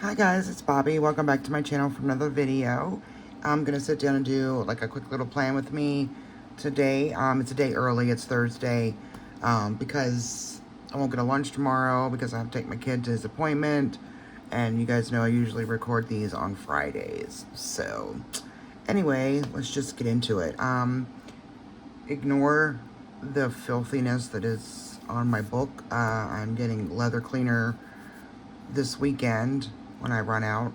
Hi guys, it's Bobby. Welcome back to my channel for another video. I'm gonna sit down and do like a quick little plan with me today. It's a day early. It's Thursday because I won't get a lunch tomorrow because I have to take my kid to his appointment. And you guys know I usually record these on Fridays. So anyway, let's just get into it. Ignore the filthiness that is on my book. I'm getting leather cleaner this weekend when I run out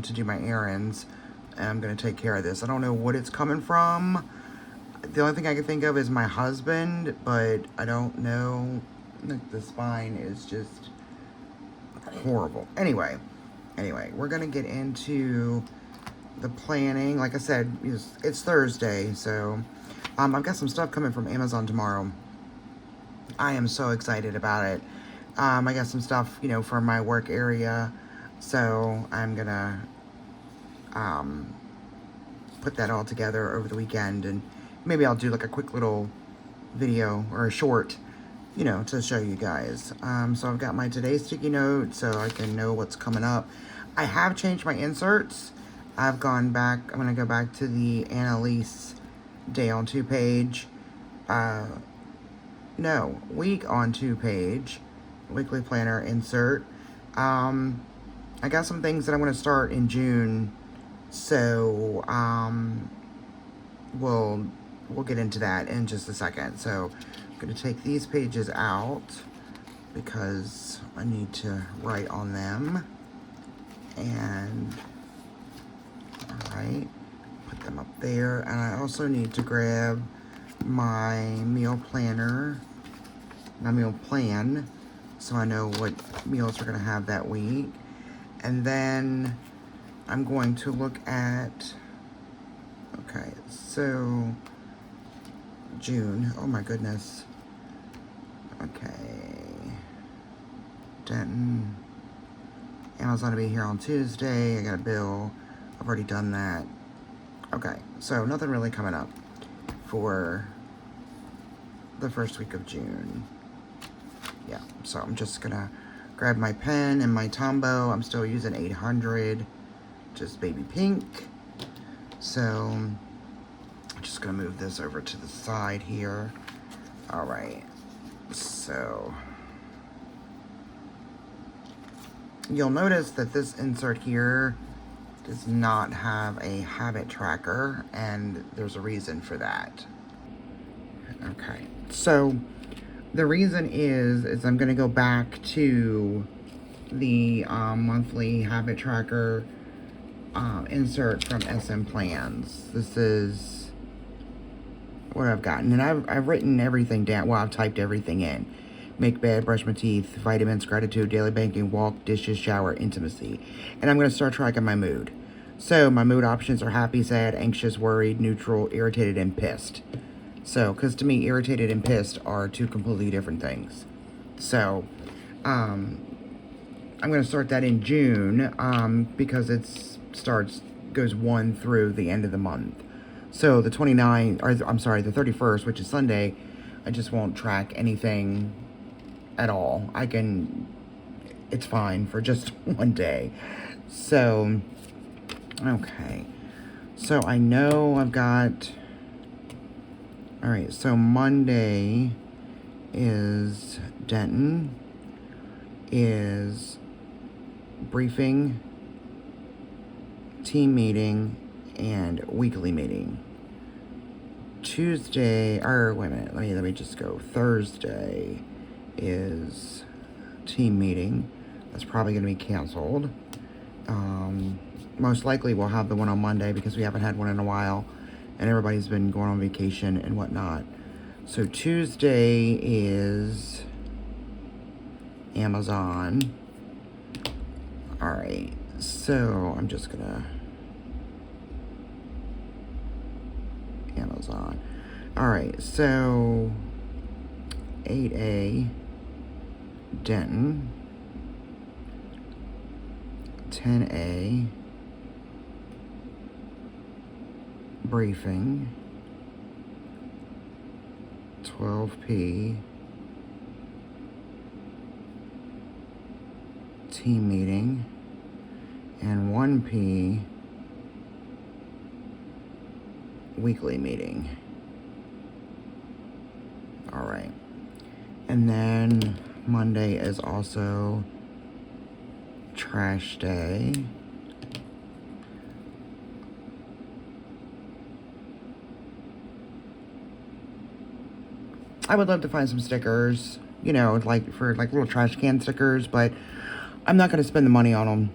to do my errands, and I'm gonna take care of this. I don't know what it's coming from. The only thing I can think of is my husband, but I don't know. Like, the spine is just horrible. Anyway, we're gonna get into the planning. Like I said, it's Thursday, so I've got some stuff coming from Amazon tomorrow. I am so excited about it. I got some stuff, for my work area, so I'm gonna put that all together over the weekend, and maybe I'll do like a quick little video or a short, to show you guys. So I've got my today's sticky note so I can know what's coming up. I have changed my inserts. I've gone back. I'm gonna go back to the Annalise Day on 2 page. No, week on 2 page. Weekly planner insert. I got some things that I'm going to start in June, so we'll get into that in just a second. So I'm going to take these pages out because I need to write on them. And all right, put them up there. And I also need to grab my meal planner, my meal plan, so I know what meals we're gonna have that week. And then I'm going to look at, okay, so June, oh my goodness. Okay, Denton, Amazon will be here on Tuesday. I got a bill, I've already done that. Okay, so nothing really coming up for the first week of June. Yeah, so I'm just gonna grab my pen and my Tombow. I'm still using 800, just baby pink. So I'm just gonna move this over to the side here. All right, so you'll notice that this insert here does not have a habit tracker, and there's a reason for that. Okay, so the reason is I'm gonna go back to the monthly habit tracker insert from SM Plans. This is what I've gotten, and I've written everything down. Well, I've typed everything in. Make bed, brush my teeth, vitamins, gratitude, daily banking, walk, dishes, shower, intimacy. And I'm going to start tracking my mood. So my mood options are happy, sad, anxious, worried, neutral, irritated, and pissed. So, because to me, irritated and pissed are two completely different things. So, I'm going to start that in June because goes 1 through the end of the month. So the 29th, or I'm sorry, the 31st, which is Sunday, I just won't track anything at all. It's fine for just one day. So, okay. So I know I've got, all right, so Monday is Denton, is briefing, team meeting, and weekly meeting. Tuesday, or wait a minute, let me just go. Thursday is team meeting. That's probably going to be canceled. Most likely we'll have the one on Monday because we haven't had one in a while, and everybody's been going on vacation and whatnot. So Tuesday is Amazon. All right, so I'm just gonna Amazon. All right, so 8A Denton, 10A briefing, 12P team meeting, and 1 p. weekly meeting. All right. And then Monday is also trash day. I would love to find some stickers, like for like little trash can stickers, but I'm not going to spend the money on them.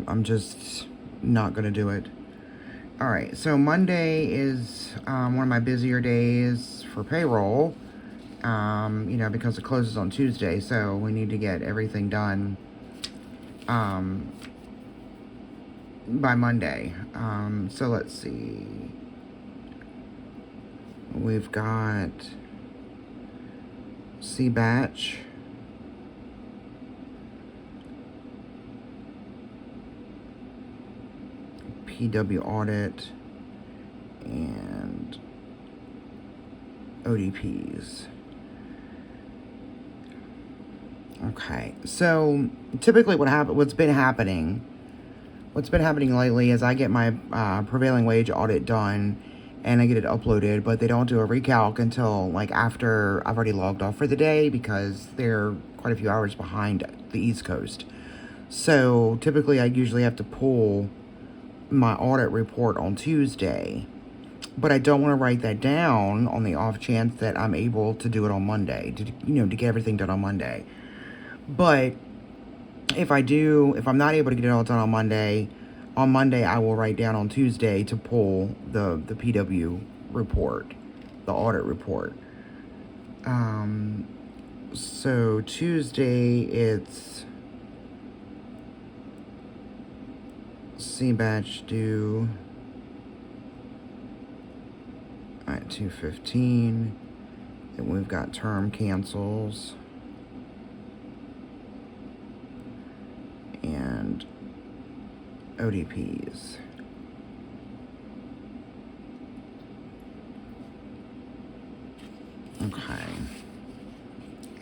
I'm just not going to do it. All right, so Monday is one of my busier days for payroll, because it closes on Tuesday, so we need to get everything done by Monday. So let's see. We've got C-Batch. PW audit and ODPs. Okay, so typically what's been happening lately is I get my prevailing wage audit done and I get it uploaded, but they don't do a recalc until like after I've already logged off for the day because they're quite a few hours behind the East Coast. So typically I usually have to pull my audit report on Tuesday, but I don't want to write that down on the off chance that I'm able to do it on Monday, to get everything done on Monday. But if I'm not able to get it all done on Monday I will write down on Tuesday to pull the PW report, the audit report. So Tuesday it's C-Batch due at 2:15. Then we've got term cancels and ODPs. Okay.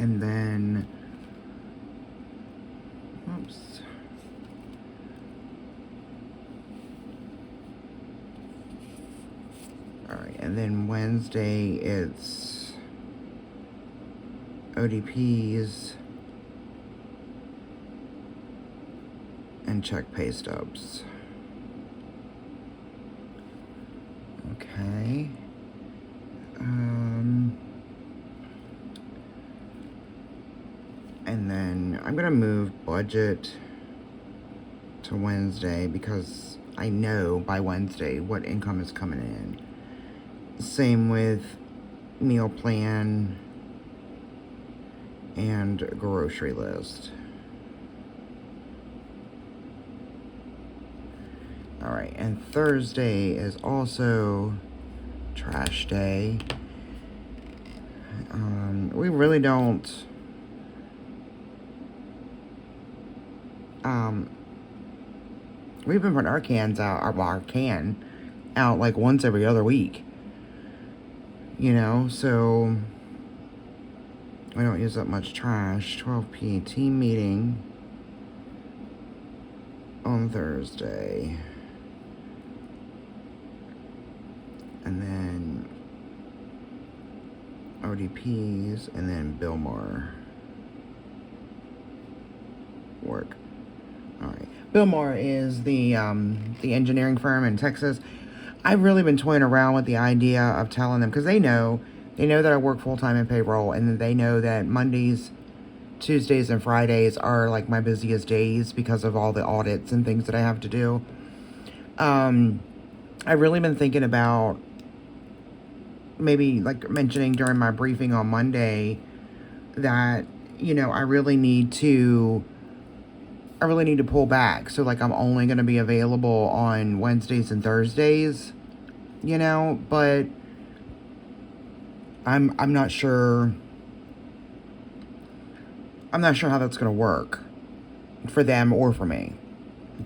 And then, oops. All right, and then Wednesday it's ODPs and check pay stubs. Okay. And then I'm gonna move budget to Wednesday because I know by Wednesday what income is coming in. Same with meal plan and grocery list. All right, and Thursday is also trash day. We really don't. We've been putting our cans out, our can out like once every other week. So we don't use that much trash. 12 p. team meeting on Thursday. And then ODPs, and then Billmar work. All right. Billmar is the engineering firm in Texas. I've really been toying around with the idea of telling them, because they know that I work full-time in payroll, and they know that Mondays, Tuesdays, and Fridays are like my busiest days because of all the audits and things that I have to do. I've really been thinking about maybe like mentioning during my briefing on Monday that, I really need to pull back. So like I'm only going to be available on Wednesdays and Thursdays, but I'm not sure. I'm not sure how that's going to work for them or for me.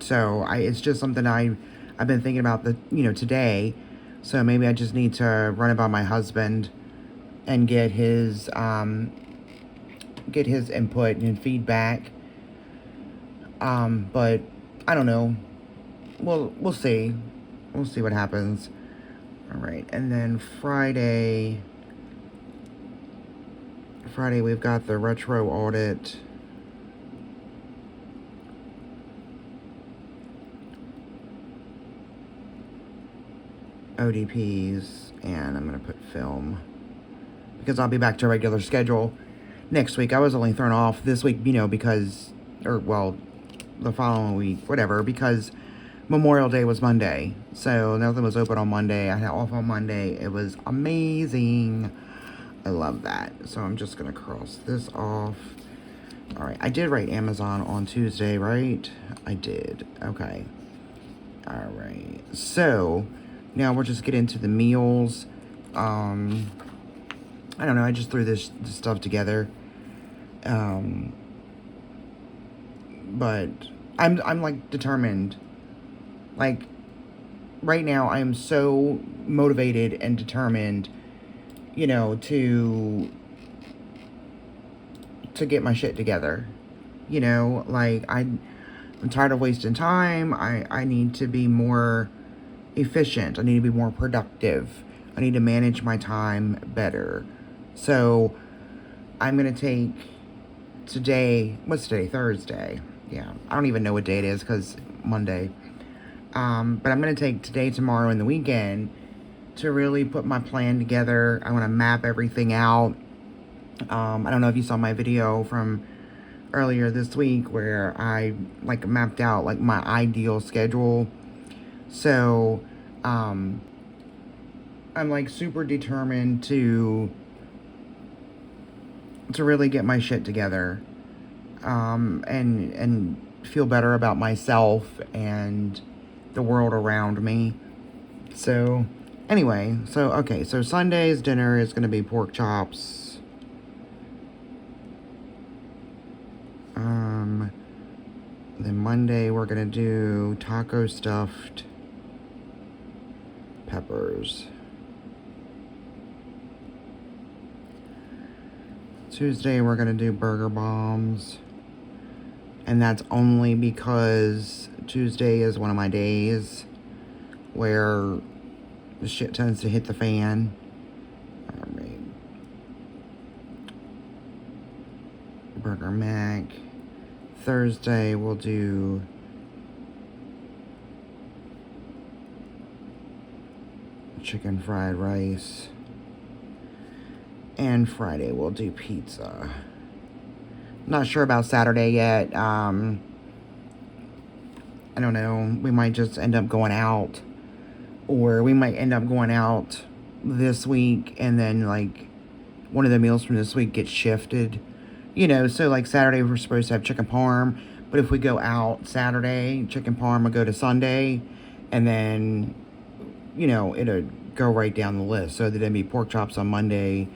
So it's just something I've been thinking about today. So maybe I just need to run it by my husband and get his input and feedback. But I don't know. We'll see. We'll see what happens. All right, and then Friday we've got the retro audit. ODPs, and I'm going to put film because I'll be back to regular schedule next week. I was only thrown off this week, because, the following week, whatever, because Memorial Day was Monday. So nothing was open on Monday. I had off on Monday. It was amazing. I love that. So I'm just going to cross this off. All right. I did write Amazon on Tuesday, right? I did. Okay. All right. So now we'll just get into the meals. I don't know. I just threw this stuff together. But I'm like determined. Like right now I am so motivated and determined, to get my shit together. Like I'm tired of wasting time. I need to be more efficient. I need to be more productive. I need to manage my time better. So I'm going to take today, what's today? Thursday. Yeah, I don't even know what day it is because Monday. But I'm going to take today, tomorrow, and the weekend to really put my plan together. I want to map everything out. I don't know if you saw my video from earlier this week where I mapped out my ideal schedule. So, I'm super determined to really get my shit together, and feel better about myself and the world around me. So, anyway, so Sunday's dinner is going to be pork chops. Then Monday we're going to do taco stuffed peppers. Tuesday we're going to do burger bombs. And that's only because Tuesday is one of my days where the shit tends to hit the fan. Alright. Burger Mac. Thursday we'll do chicken fried rice. And Friday we'll do pizza. Not sure about Saturday yet. I don't know. We might just end up going out. Or we might end up going out this week and then one of the meals from this week gets shifted. So Saturday we're supposed to have chicken parm, but if we go out Saturday, chicken parm will go to Sunday, and then, it'll go right down the list. So there'd be pork chops on Monday,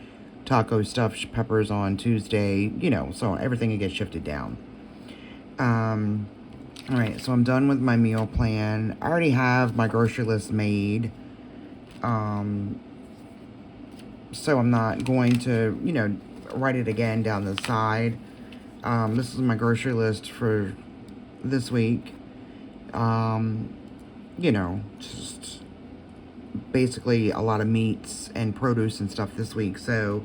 taco stuffed peppers on Tuesday, so everything will get shifted down. All right, so I'm done with my meal plan. I already have my grocery list made. So I'm not going to, write it again down the side. This is my grocery list for this week. Just basically a lot of meats and produce and stuff this week. So,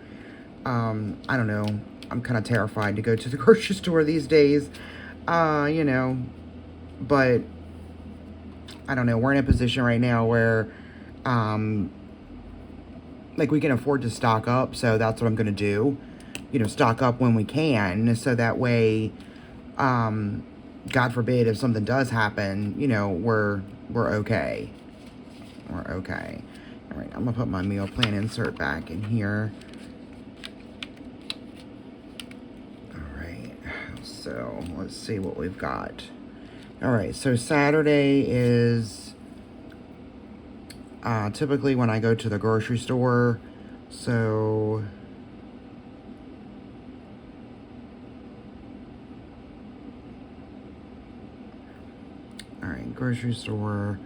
I don't know. I'm kind of terrified to go to the grocery store these days. But I don't know. We're in a position right now where, we can afford to stock up. So that's what I'm going to do. Stock up when we can, so that way, God forbid, if something does happen, we're okay. We're okay. All right, I'm gonna put my meal plan insert back in here. All right, so let's see what we've got. All right, so Saturday is typically when I go to the grocery store, so grocery store.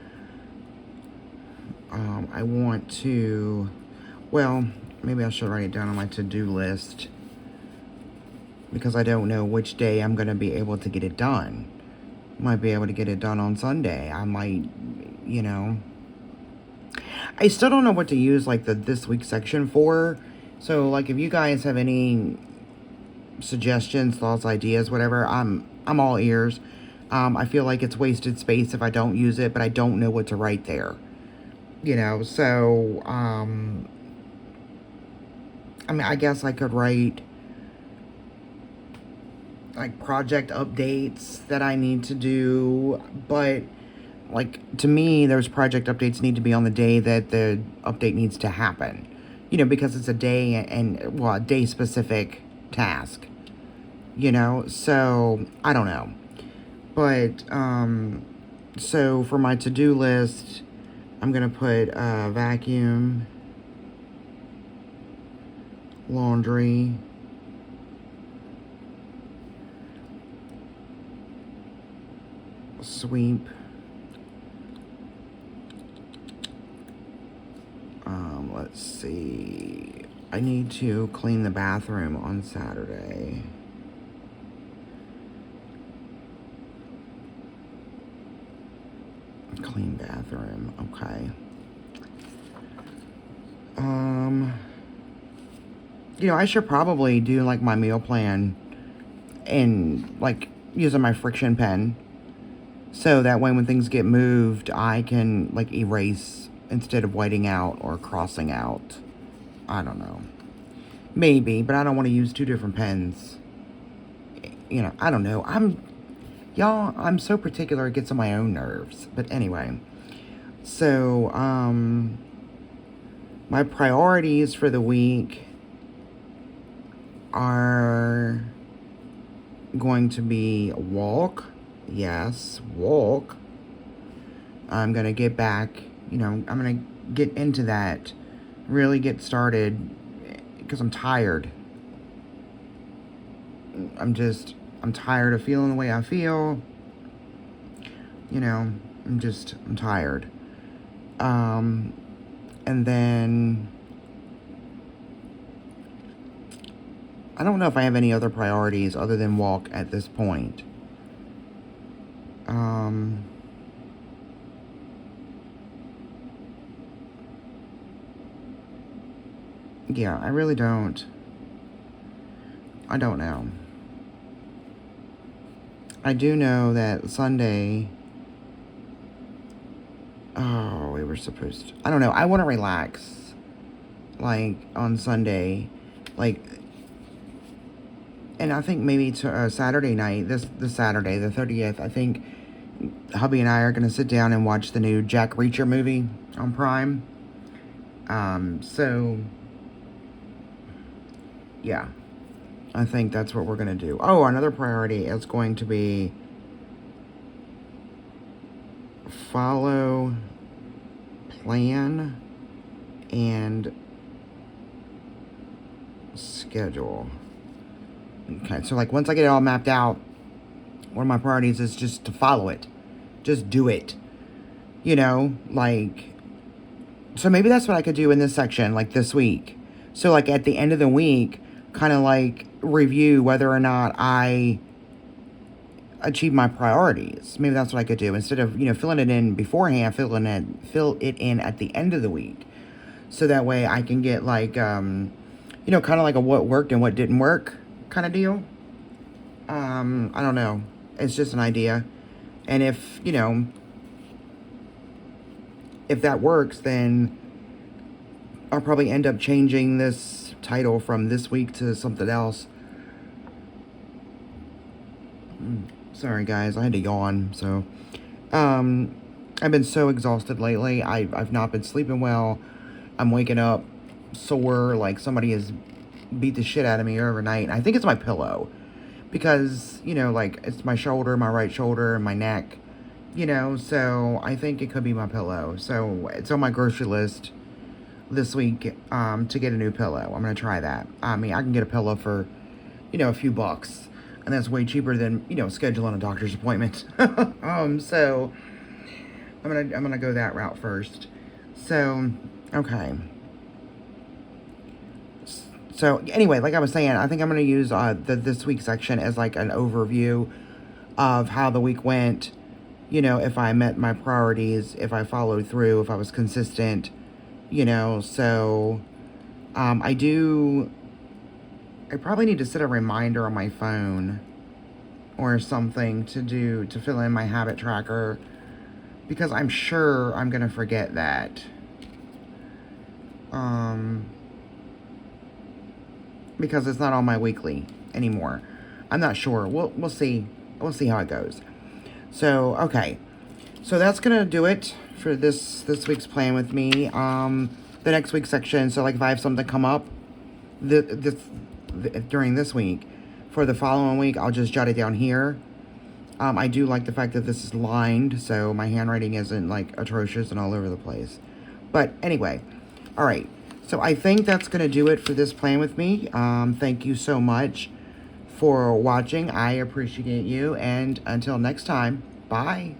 I want to, maybe I should write it down on my to-do list because I don't know which day I'm going to be able to get it done. Might be able to get it done on Sunday. I might, you know. I still don't know what to use like the this week section for. So like if you guys have any suggestions, thoughts, ideas, whatever, I'm all ears. I feel like it's wasted space if I don't use it, but I don't know what to write there. You know, so I mean, I guess I could write like project updates that I need to do, but like to me, those project updates need to be on the day that the update needs to happen. You know, because it's a day and well, a day specific task. You know, so I don't know. But so for my to-do list, I'm gonna put vacuum, laundry, sweep, let's see, I need to clean the bathroom on Saturday. Clean bathroom, okay. You know, I should probably do like my meal plan and like using my friction pen so that way when things get moved, I can like erase instead of whiting out or crossing out. I don't know. Maybe, but I don't want to use two different pens. You know, I don't know. I'm so particular it gets on my own nerves. But anyway. So, my priorities for the week are going to be walk. Yes, walk. I'm going to get back, you know, I'm going to get into that, really get started because I'm tired. I'm tired of feeling the way I feel. You know, I'm tired. And then I don't know if I have any other priorities other than walk at this point. Yeah, I really don't. I don't know. I do know that Sunday. Oh, we were supposed to. I don't know. I want to relax. Like, on Sunday. Like, and I think maybe to Saturday night, this Saturday, the 30th, I think hubby and I are going to sit down and watch the new Jack Reacher movie on Prime. So, yeah. I think that's what we're going to do. Oh, another priority is going to be follow, plan, and schedule. Okay, so like once I get it all mapped out, one of my priorities is just to follow it. Just do it. You know, like, so maybe that's what I could do in this section, like this week. So like at the end of the week, kind of like review whether or not I achieve my priorities. Maybe that's what I could do instead of, you know, filling it in beforehand, fill it in at the end of the week. So that way I can get like, you know, kind of like a what worked and what didn't work kind of deal. I don't know. It's just an idea. And if, you know, if that works, then I'll probably end up changing this title from this week to something else. Sorry guys, I had to yawn. So I've been so exhausted lately. I've not been sleeping well. I'm waking up sore, like somebody has beat the shit out of me overnight. I think it's my pillow because, you know, like it's my shoulder, my right shoulder, and my neck, you know, so I think it could be my pillow. So it's on my grocery list this week to get a new pillow. I'm gonna try that. I mean, I can get a pillow for, you know, a few bucks, and that's way cheaper than, you know, scheduling a doctor's appointment. So I'm gonna go that route first. So okay. So anyway, like I was saying, I think I'm gonna use the this week section as like an overview of how the week went, you know, if I met my priorities, if I followed through, if I was consistent, you know. So I probably need to set a reminder on my phone or something to fill in my habit tracker, because I'm sure I'm gonna forget that. Because it's not on my weekly anymore. I'm not sure. We'll see. We'll see how it goes. So okay, so that's gonna do it for this week's plan with me. The next week's section. So like if I have something come up, during this week, for the following week, I'll just jot it down here. I do like the fact that this is lined, so my handwriting isn't like atrocious and all over the place. But anyway, all right. So I think that's going to do it for this plan with me. Thank you so much for watching. I appreciate you. And until next time, bye.